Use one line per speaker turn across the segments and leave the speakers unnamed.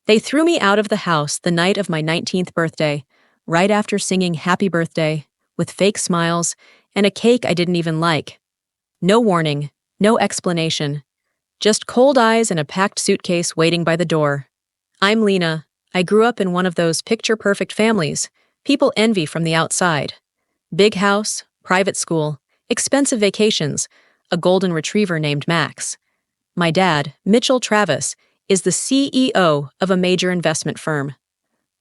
They threw me out of the house the night of my 19th birthday, right after singing Happy Birthday, with fake smiles and a cake I didn't even like. No warning, no explanation. Just cold eyes and a packed suitcase waiting by the door. I'm Lena. I grew up in one of those picture-perfect families people envy from the outside. Big house, private school, expensive vacations, a golden retriever named Max. My dad, Mitchell Travis, is the CEO of a major investment firm.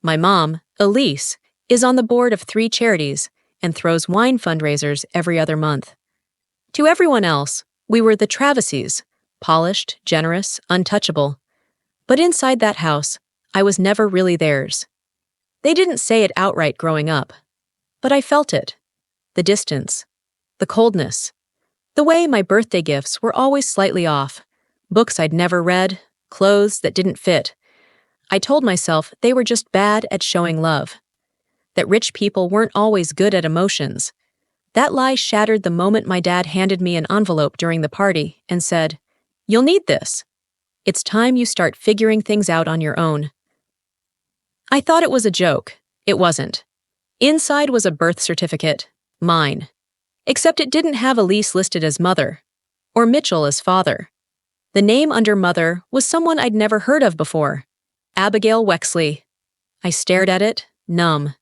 My mom, Elise, is on the board of 3 charities and throws wine fundraisers every other month. To everyone else, we were the Travises, polished, generous, untouchable. But inside that house, I was never really theirs. They didn't say it outright growing up, but I felt it. The distance, the coldness, the way my birthday gifts were always slightly off, books I'd never read, clothes that didn't fit. I told myself they were just bad at showing love, that rich people weren't always good at emotions. That lie shattered the moment my dad handed me an envelope during the party and said, "You'll need this. It's time you start figuring things out on your own." I thought it was a joke. It wasn't. Inside was a birth certificate, mine. Except it didn't have Elise listed as mother, or Mitchell as father. The name under mother was someone I'd never heard of before, Abigail Wexley. I stared at it, numb.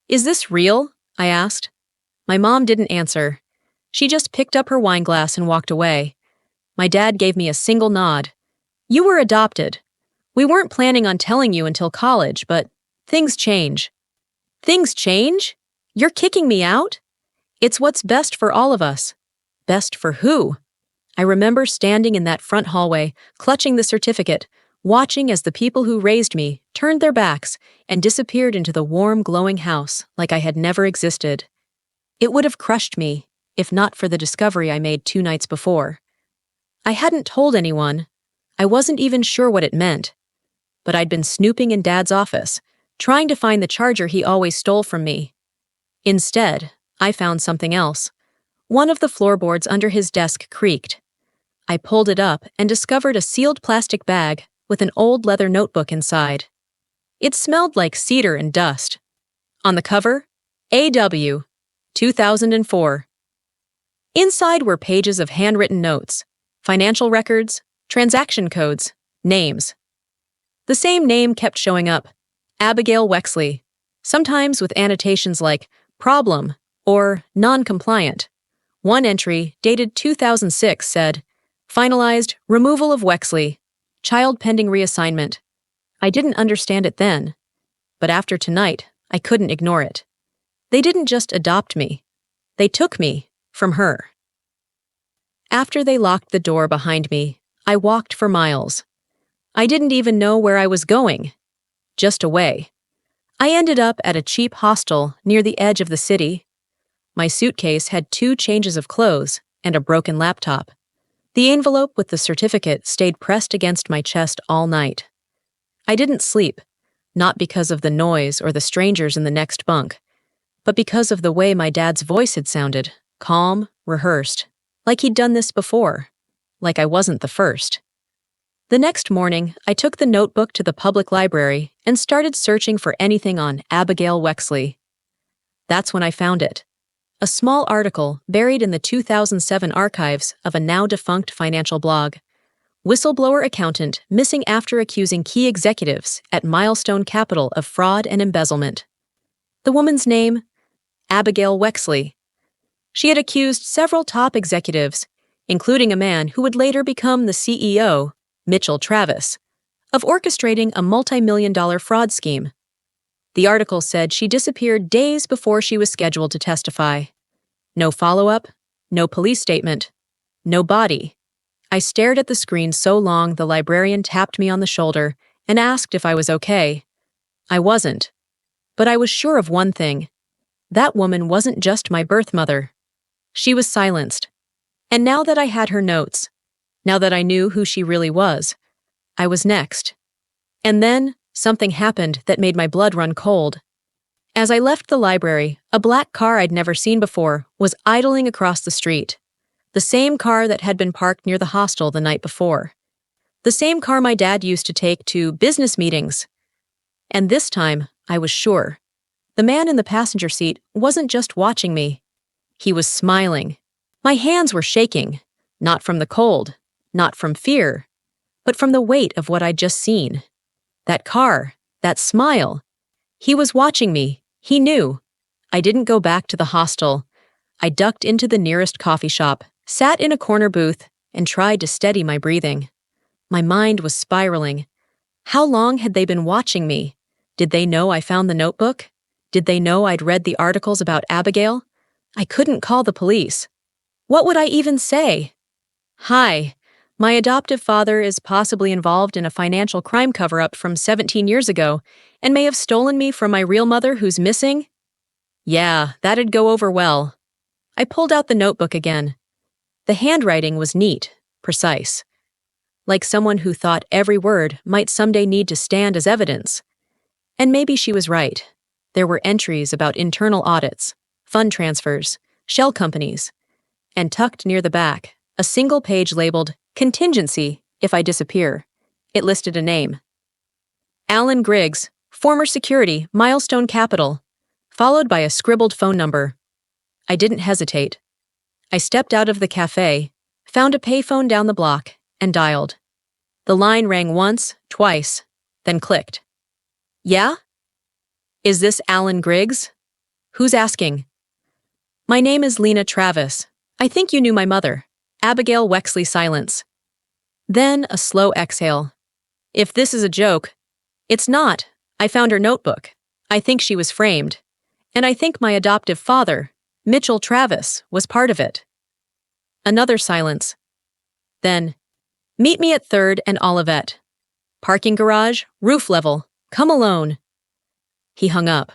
"Is this real?" I asked. My mom didn't answer. She just picked up her wine glass and walked away. My dad gave me a single nod. "You were adopted. We weren't planning on telling you until college, but things change." "Things change? You're kicking me out?" "It's what's best for all of us." Best for who? I remember standing in that front hallway, clutching the certificate, watching as the people who raised me turned their backs and disappeared into the warm, glowing house like I had never existed. It would have crushed me, if not for the discovery I made 2 nights before. I hadn't told anyone. I wasn't even sure what it meant. But I'd been snooping in Dad's office, trying to find the charger he always stole from me. Instead, I found something else. One of the floorboards under his desk creaked. I pulled it up and discovered a sealed plastic bag with an old leather notebook inside. It smelled like cedar and dust. On the cover, A.W., 2004. Inside were pages of handwritten notes, financial records, transaction codes, names. The same name kept showing up, Abigail Wexley, sometimes with annotations like problem or non-compliant. One entry, dated 2006, said, "Finalized removal of Wexley, child pending reassignment." I didn't understand it then, but after tonight, I couldn't ignore it. They didn't just adopt me. They took me from her. After they locked the door behind me, I walked for miles. I didn't even know where I was going. Just away. I ended up at a cheap hostel near the edge of the city. My suitcase had 2 changes of clothes and a broken laptop. The envelope with the certificate stayed pressed against my chest all night. I didn't sleep, not because of the noise or the strangers in the next bunk, but because of the way my dad's voice had sounded, calm, rehearsed, like he'd done this before, like I wasn't the first. The next morning, I took the notebook to the public library and started searching for anything on Abigail Wexley. That's when I found it. A small article buried in the 2007 archives of a now-defunct financial blog. Whistleblower accountant missing after accusing key executives at Milestone Capital of fraud and embezzlement. The woman's name? Abigail Wexley. She had accused several top executives, including a man who would later become the CEO, Mitchell Travis, of orchestrating a multi-million-dollar fraud scheme. The article said she disappeared days before she was scheduled to testify. No follow-up, no police statement, no body. I stared at the screen so long the librarian tapped me on the shoulder and asked if I was okay. I wasn't. But I was sure of one thing. That woman wasn't just my birth mother. She was silenced. And now that I had her notes, now that I knew who she really was, I was next. And then, something happened that made my blood run cold. As I left the library, a black car I'd never seen before was idling across the street. The same car that had been parked near the hostel the night before. The same car my dad used to take to business meetings. And this time, I was sure. The man in the passenger seat wasn't just watching me. He was smiling. My hands were shaking, not from the cold, not from fear, but from the weight of what I'd just seen. That car, that smile. He was watching me. He knew. I didn't go back to the hostel. I ducked into the nearest coffee shop, sat in a corner booth, and tried to steady my breathing. My mind was spiraling. How long had they been watching me? Did they know I found the notebook? Did they know I'd read the articles about Abigail? I couldn't call the police. What would I even say? Hi, my adoptive father is possibly involved in a financial crime cover-up from 17 years ago and may have stolen me from my real mother who's missing. Yeah, that'd go over well. I pulled out the notebook again. The handwriting was neat, precise. Like someone who thought every word might someday need to stand as evidence. And maybe she was right. There were entries about internal audits, fund transfers, shell companies, and tucked near the back, a single page labeled Contingency if I disappear. It listed a name. Alan Griggs, former security, Milestone Capital, followed by a scribbled phone number. I didn't hesitate. I stepped out of the cafe, found a payphone down the block, and dialed. The line rang once, twice, then clicked. Yeah? Is this Alan Griggs? Who's asking? My name is Lena Travis. I think you knew my mother. Abigail Wexley. Silence. Then a slow exhale. If this is a joke, it's not. I found her notebook. I think she was framed. And I think my adoptive father, Mitchell Travis, was part of it. Another silence. Then, meet me at 3rd and Olivet. Parking garage, roof level. Come alone. He hung up.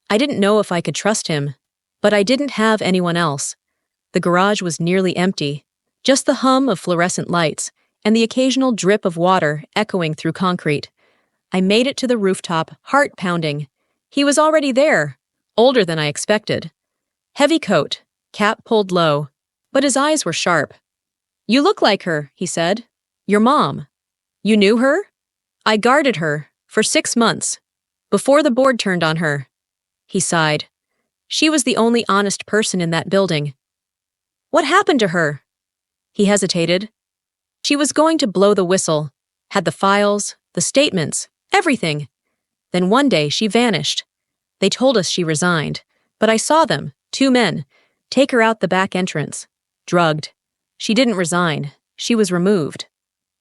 I didn't know if I could trust him, but I didn't have anyone else. The garage was nearly empty, just the hum of fluorescent lights and the occasional drip of water echoing through concrete. I made it to the rooftop, heart pounding. He was already there, older than I expected. Heavy coat, cap pulled low, but his eyes were sharp. You look like her, he said. Your mom. You knew her? I guarded her for 6 months, before the board turned on her. He sighed. She was the only honest person in that building. What happened to her? He hesitated. She was going to blow the whistle, had the files, the statements, everything. Then one day she vanished. They told us she resigned, but I saw them, 2 men, take her out the back entrance, drugged. She didn't resign. She was removed.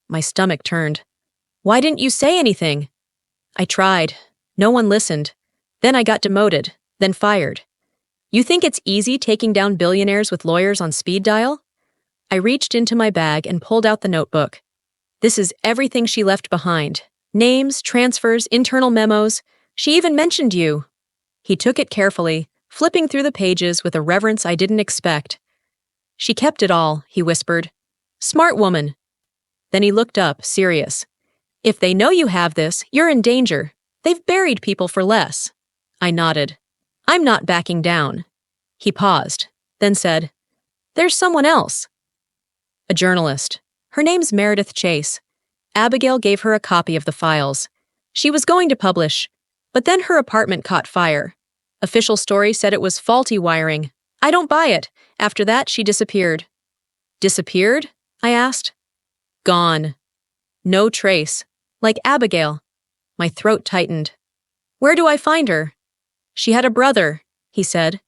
My stomach turned. Why didn't you say anything? I tried. No one listened. Then I got demoted, then fired. You think it's easy taking down billionaires with lawyers on speed dial? I reached into my bag and pulled out the notebook. This is everything she left behind. Names, transfers, internal memos. She even mentioned you. He took it carefully, flipping through the pages with a reverence I didn't expect. She kept it all, he whispered. Smart woman. Then he looked up, serious. If they know you have this, you're in danger. They've buried people for less. I nodded. I'm not backing down. He paused, then said, There's someone else. A journalist. Her name's Meredith Chase. Abigail gave her a copy of the files. She was going to publish, but then her apartment caught fire. Official story said it was faulty wiring. I don't buy it. After that, she disappeared. Disappeared? I asked. Gone. No trace. Like Abigail. My throat tightened. Where do I find her? She had a brother, he said.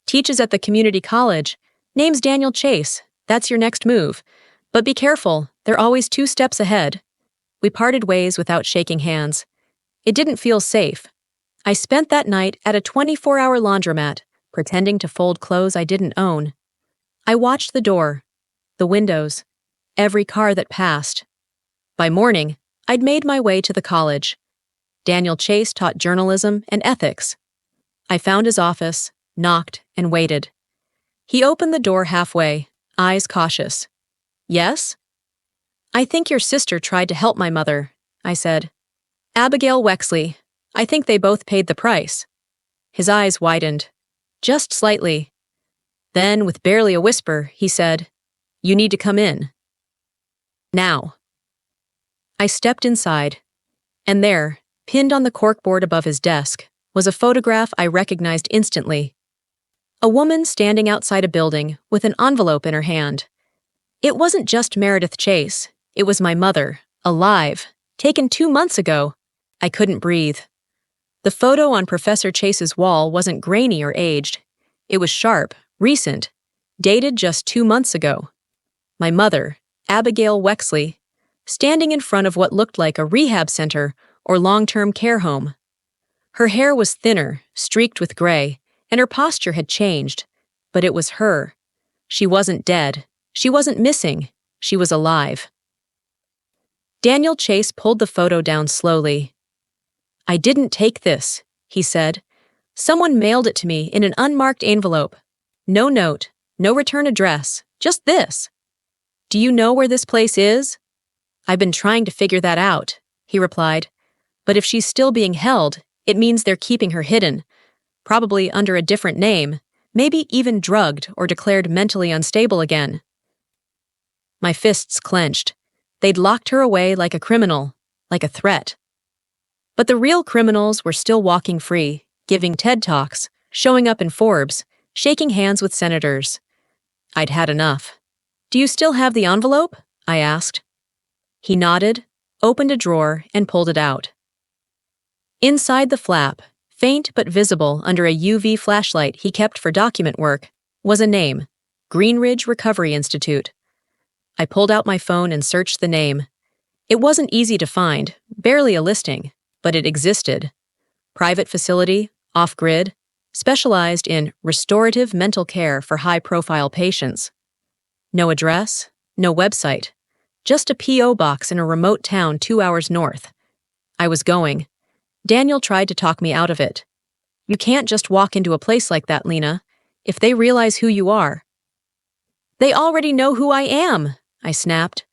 Teaches at the community college. Name's Daniel Chase. That's your next move. But be careful, they're always 2 steps ahead. We parted ways without shaking hands. It didn't feel safe. I spent that night at a 24-hour laundromat, pretending to fold clothes I didn't own. I watched the door, the windows, every car that passed. By morning, I'd made my way to the college. Daniel Chase taught journalism and ethics. I found his office, knocked, and waited. He opened the door halfway, eyes cautious. Yes? I think your sister tried to help my mother, I said. Abigail Wexley. I think they both paid the price. His eyes widened. Just slightly. Then, with barely a whisper, he said, You need to come in. Now. I stepped inside, and there, pinned on the corkboard above his desk, was a photograph I recognized instantly. A woman standing outside a building with an envelope in her hand. It wasn't just Meredith Chase, it was my mother, alive, taken 2 months ago. I couldn't breathe. The photo on Professor Chase's wall wasn't grainy or aged. It was sharp, recent, dated just 2 months ago. My mother, Abigail Wexley, standing in front of what looked like a rehab center or long-term care home. Her hair was thinner, streaked with gray, and her posture had changed. But it was her. She wasn't dead. She wasn't missing. She was alive. Daniel Chase pulled the photo down slowly. "I didn't take this," he said. "Someone mailed it to me in an unmarked envelope. No note, no return address, just this. Do you know where this place is?" "I've been trying to figure that out," he replied. "But if she's still being held, it means they're keeping her hidden, probably under a different name, maybe even drugged or declared mentally unstable again." My fists clenched. They'd locked her away like a criminal, like a threat. But the real criminals were still walking free, giving TED Talks, showing up in Forbes, shaking hands with senators. I'd had enough. "Do you still have the envelope?" I asked. He nodded, opened a drawer, and pulled it out. Inside the flap, faint but visible under a UV flashlight he kept for document work, was a name, Greenridge Recovery Institute. I pulled out my phone and searched the name. It wasn't easy to find, barely a listing, but it existed. Private facility, off-grid, specialized in restorative mental care for high-profile patients. No address, no website, just a P.O. box in a remote town 2 hours north. I was going. Daniel tried to talk me out of it. "You can't just walk into a place like that, Lena. If they realize who you are." "They already know who I am," I snapped.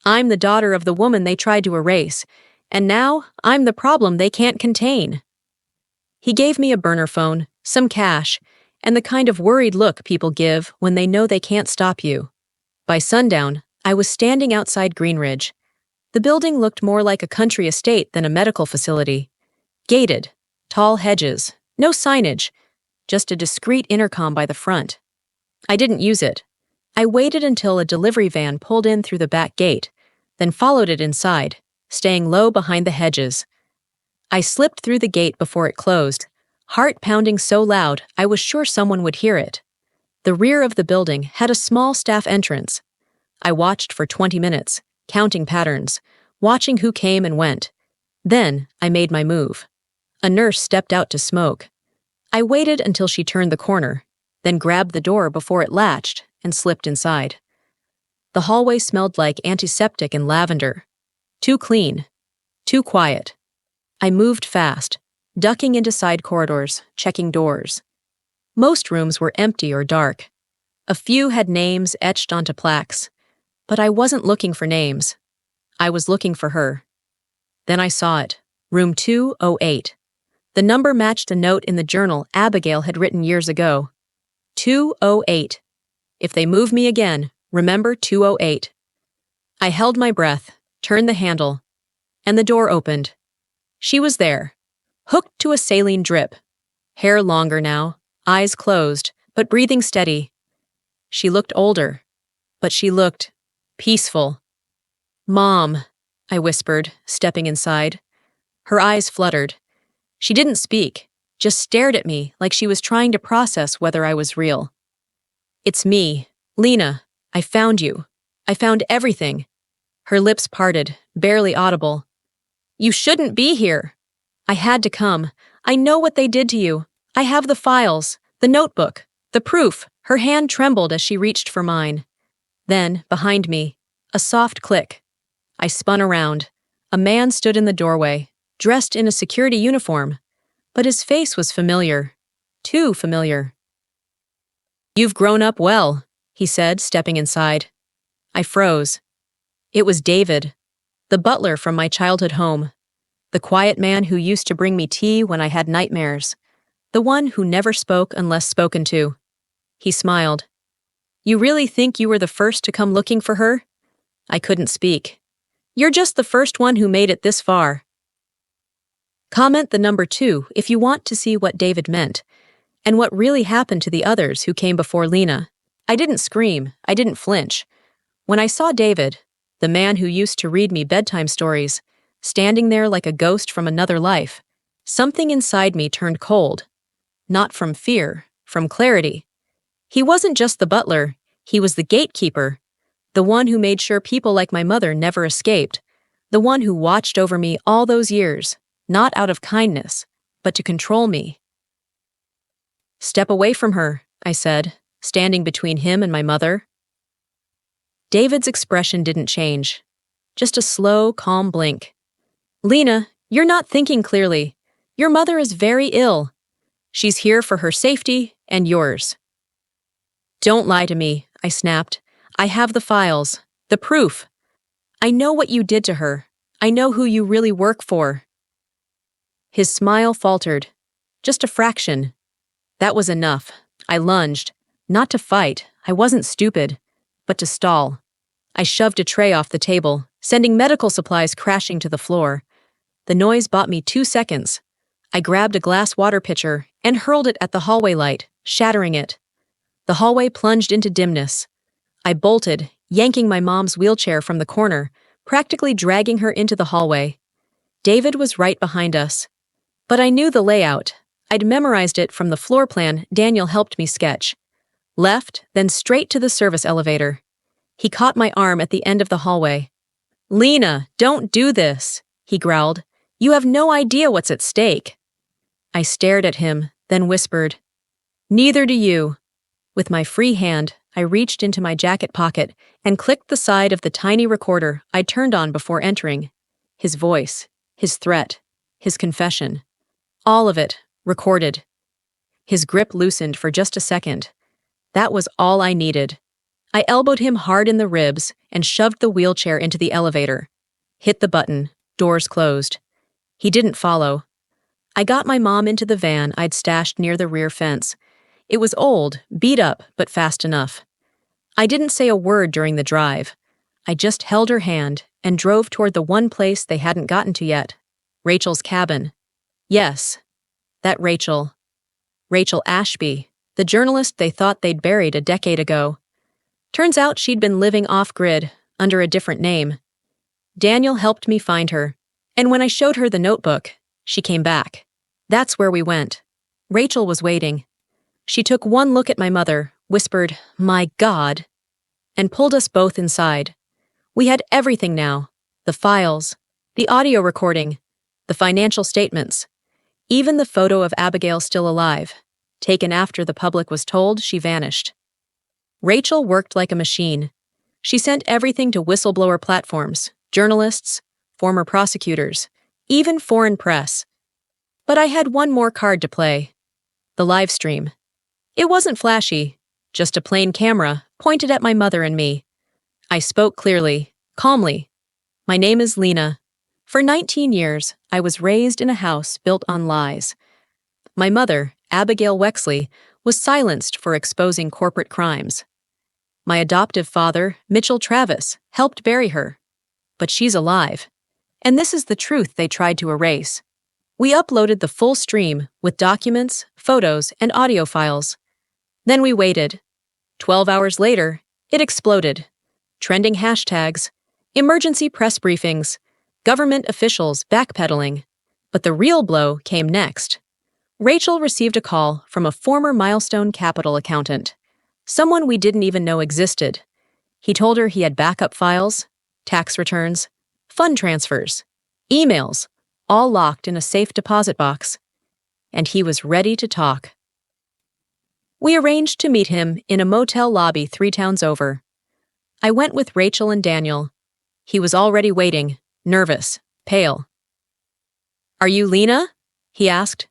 "I'm the daughter of the woman they tried to erase, and now I'm the problem they can't contain." He gave me a burner phone, some cash, and the kind of worried look people give when they know they can't stop you. By sundown, I was standing outside Greenridge. The building looked more like a country estate than a medical facility. Gated, tall hedges, no signage, just a discreet intercom by the front. I didn't use it. I waited until a delivery van pulled in through the back gate, then followed it inside, staying low behind the hedges. I slipped through the gate before it closed, heart pounding so loud I was sure someone would hear it. The rear of the building had a small staff entrance. I watched for 20 minutes, counting patterns, watching who came and went. Then I made my move. A nurse stepped out to smoke. I waited until she turned the corner, then grabbed the door before it latched and slipped inside. The hallway smelled like antiseptic and lavender. Too clean. Too quiet. I moved fast, ducking into side corridors, checking doors. Most rooms were empty or dark. A few had names etched onto plaques, but I wasn't looking for names. I was looking for her. Then I saw it, room 208. The number matched a note in the journal Abigail had written years ago. 208. If they move me again, remember 208. I held my breath, turned the handle, and the door opened. She was there, hooked to a saline drip. Hair longer now, eyes closed, but breathing steady. She looked older, but she looked peaceful. "Mom," I whispered, stepping inside. Her eyes fluttered. She didn't speak, just stared at me like she was trying to process whether I was real. "It's me, Lena. I found you. I found everything." Her lips parted, barely audible. "You shouldn't be here." "I had to come. I know what they did to you. I have the files, the notebook, the proof." Her hand trembled as she reached for mine. Then, behind me, a soft click. I spun around. A man stood in the doorway, dressed in a security uniform, but his face was familiar. Too familiar. "You've grown up well," he said, stepping inside. I froze. It was David, the butler from my childhood home, the quiet man who used to bring me tea when I had nightmares, the one who never spoke unless spoken to. He smiled. "You really think you were the first to come looking for her?" I couldn't speak. You're just the first one who made it this far. Comment the number 2 if you want to see what David meant, and what really happened to the others who came before Lena. I didn't scream, I didn't flinch. When I saw David, the man who used to read me bedtime stories, standing there like a ghost from another life, something inside me turned cold. Not from fear, from clarity. He wasn't just the butler, he was the gatekeeper, the one who made sure people like my mother never escaped, the one who watched over me all those years, not out of kindness, but to control me. Step away from her, I said, standing between him and my mother. David's expression didn't change, just a slow, calm blink. Lena, you're not thinking clearly. Your mother is very ill. She's here for her safety and yours. Don't lie to me, I snapped. I have the files, the proof. I know what you did to her. I know who you really work for. His smile faltered. Just a fraction. That was enough. I lunged. Not to fight. I wasn't stupid. But to stall. I shoved a tray off the table, sending medical supplies crashing to the floor. The noise bought me 2 seconds. I grabbed a glass water pitcher and hurled it at the hallway light, shattering it. The hallway plunged into dimness. I bolted, yanking my mom's wheelchair from the corner, practically dragging her into the hallway. David was right behind us. But I knew the layout. I'd memorized it from the floor plan Daniel helped me sketch. Left, then straight to the service elevator. He caught my arm at the end of the hallway. Lena, don't do this, he growled. You have no idea what's at stake. I stared at him, then whispered, Neither do you. With my free hand, I reached into my jacket pocket and clicked the side of the tiny recorder I'd turned on before entering. His voice, his threat, his confession. All of it, recorded. His grip loosened for just a second. That was all I needed. I elbowed him hard in the ribs and shoved the wheelchair into the elevator. Hit the button, doors closed. He didn't follow. I got my mom into the van I'd stashed near the rear fence. It was old, beat up, but fast enough. I didn't say a word during the drive. I just held her hand and drove toward the one place they hadn't gotten to yet. Rachel's cabin. Yes, that Rachel. Rachel Ashby, the journalist they thought they'd buried a decade ago. Turns out she'd been living off-grid, under a different name. Daniel helped me find her, and when I showed her the notebook, she came back. That's where we went. Rachel was waiting. She took one look at my mother, whispered, "My God," and pulled us both inside. We had everything now. The files, the audio recording, the financial statements, even the photo of Abigail still alive, taken after the public was told she vanished. Rachel worked like a machine. She sent everything to whistleblower platforms, journalists, former prosecutors, even foreign press. But I had one more card to play. The live stream. It wasn't flashy, just a plain camera pointed at my mother and me. I spoke clearly, calmly. My name is Lena. For 19 years, I was raised in a house built on lies. My mother, Abigail Wexley, was silenced for exposing corporate crimes. My adoptive father, Mitchell Travis, helped bury her. But she's alive. And this is the truth they tried to erase. We uploaded the full stream with documents, photos, and audio files. Then we waited. 12 hours later, it exploded. Trending hashtags, emergency press briefings, government officials backpedaling. But the real blow came next. Rachel received a call from a former Milestone Capital accountant, someone we didn't even know existed. He told her he had backup files, tax returns, fund transfers, emails, all locked in a safe deposit box. And he was ready to talk. We arranged to meet him in a motel lobby 3 towns over. I went with Rachel and Daniel. He was already waiting, nervous, pale. "Are you Lena?" he asked.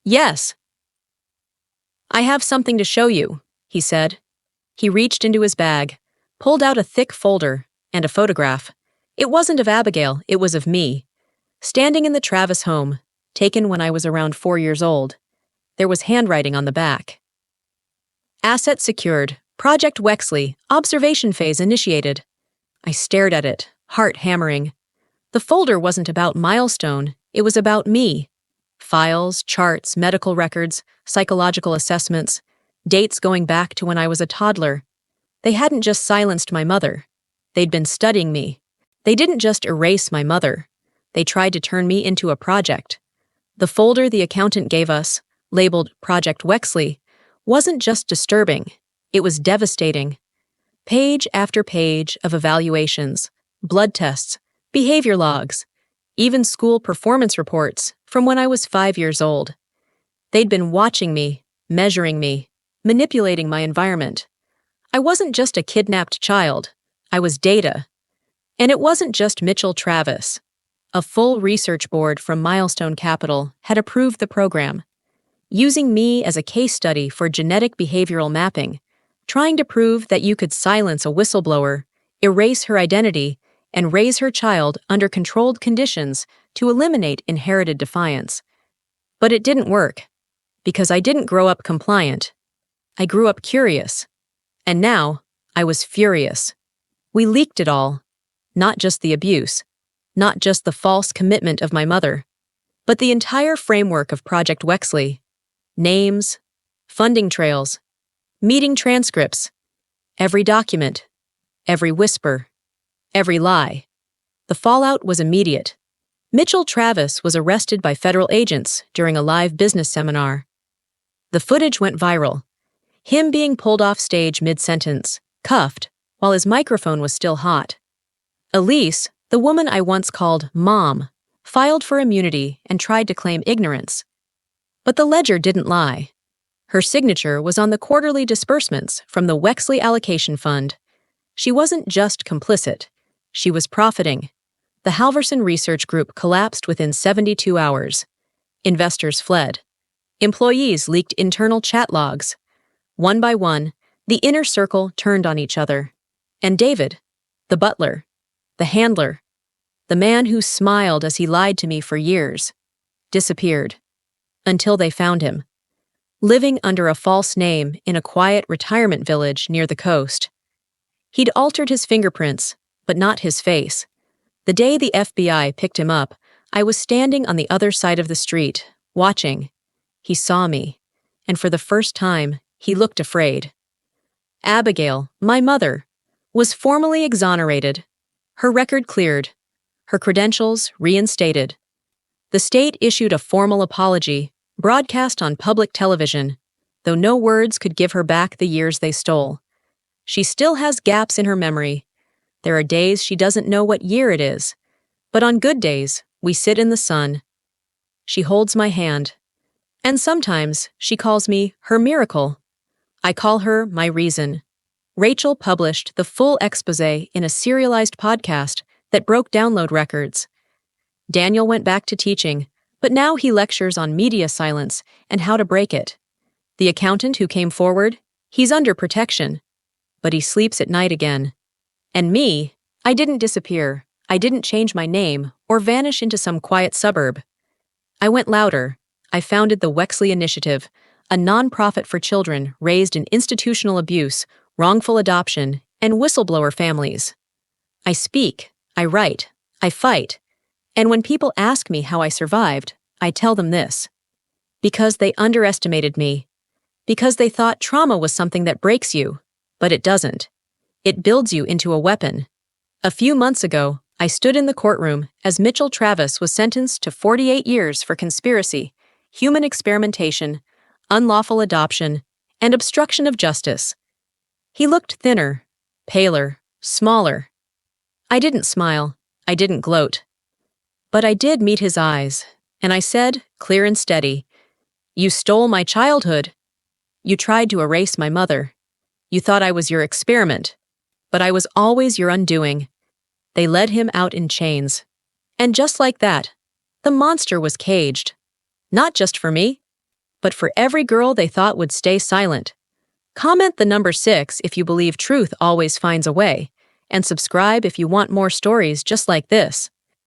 "Yes." "I have something to show you," he said. He reached into his bag, pulled out a thick folder, and a photograph. It wasn't of Abigail, it was of me. Standing in the Travis home, taken when I was around 4 years old. There was handwriting on the back. "Asset secured. Project Wexley. Observation phase initiated." I stared at it, heart hammering. The folder wasn't about milestone, it was about me. Files, charts, medical records, psychological assessments, dates going back to when I was a toddler. They hadn't just silenced my mother. They'd been studying me. They didn't just erase my mother. They tried to turn me into a project. The folder the accountant gave us, labeled Project Wexley, wasn't just disturbing, it was devastating. Page after page of evaluations, blood tests, behavior logs, even school performance reports from when I was 5 years old. They'd been watching me, measuring me, manipulating my environment. I wasn't just a kidnapped child, I was data. And it wasn't just Mitchell Travis. A full research board from Milestone Capital had approved the program, using me as a case study for genetic behavioral mapping, trying to prove that you could silence a whistleblower, erase her identity, and raise her child under controlled conditions to eliminate inherited defiance. But it didn't work, because I didn't grow up compliant. I grew up curious. And now, I was furious. We leaked it all. Not just the abuse, not just the false commitment of my mother, but the entire framework of Project Wexley. Names, funding trails, meeting transcripts, every document, every whisper, every lie. The fallout was immediate. Mitchell Travis was arrested by federal agents during a live business seminar. The footage went viral. Him being pulled off stage mid-sentence, cuffed, while his microphone was still hot. Elise, the woman I once called Mom, filed for immunity and tried to claim ignorance. But the ledger didn't lie. Her signature was on the quarterly disbursements from the Wexley Allocation Fund. She wasn't just complicit. She was profiting. The Halverson Research Group collapsed within 72 hours. Investors fled. Employees leaked internal chat logs. One by one, the inner circle turned on each other. And David, the butler, the handler, the man who smiled as he lied to me for years, disappeared. Until they found him, living under a false name in a quiet retirement village near the coast. He'd altered his fingerprints, but not his face. The day the FBI picked him up, I was standing on the other side of the street, watching. He saw me, and for the first time, he looked afraid. Abigail, my mother, was formally exonerated, her record cleared, her credentials reinstated. The state issued a formal apology, broadcast on public television, though no words could give her back the years they stole. She still has gaps in her memory. There are days she doesn't know what year it is, but on good days, we sit in the sun. She holds my hand, and sometimes she calls me her miracle. I call her my reason. Rachel published the full exposé in a serialized podcast that broke download records. Daniel went back to teaching, but now he lectures on media silence and how to break it. The accountant who came forward, he's under protection, but he sleeps at night again. And me, I didn't disappear. I didn't change my name or vanish into some quiet suburb. I went louder. I founded the Wexley Initiative, a nonprofit for children raised in institutional abuse, wrongful adoption, and whistleblower families. I speak, I write, I fight, and when people ask me how I survived, I tell them this. Because they underestimated me. Because they thought trauma was something that breaks you, but it doesn't. It builds you into a weapon. A few months ago, I stood in the courtroom as Mitchell Travis was sentenced to 48 years for conspiracy, human experimentation, unlawful adoption, and obstruction of justice. He looked thinner, paler, smaller. I didn't smile. I didn't gloat. But I did meet his eyes, and I said, clear and steady, "You stole my childhood. You tried to erase my mother. You thought I was your experiment, but I was always your undoing." They led him out in chains. And just like that, the monster was caged. Not just for me, but for every girl they thought would stay silent. Comment the number 6 if you believe truth always finds a way, and subscribe if you want more stories just like this.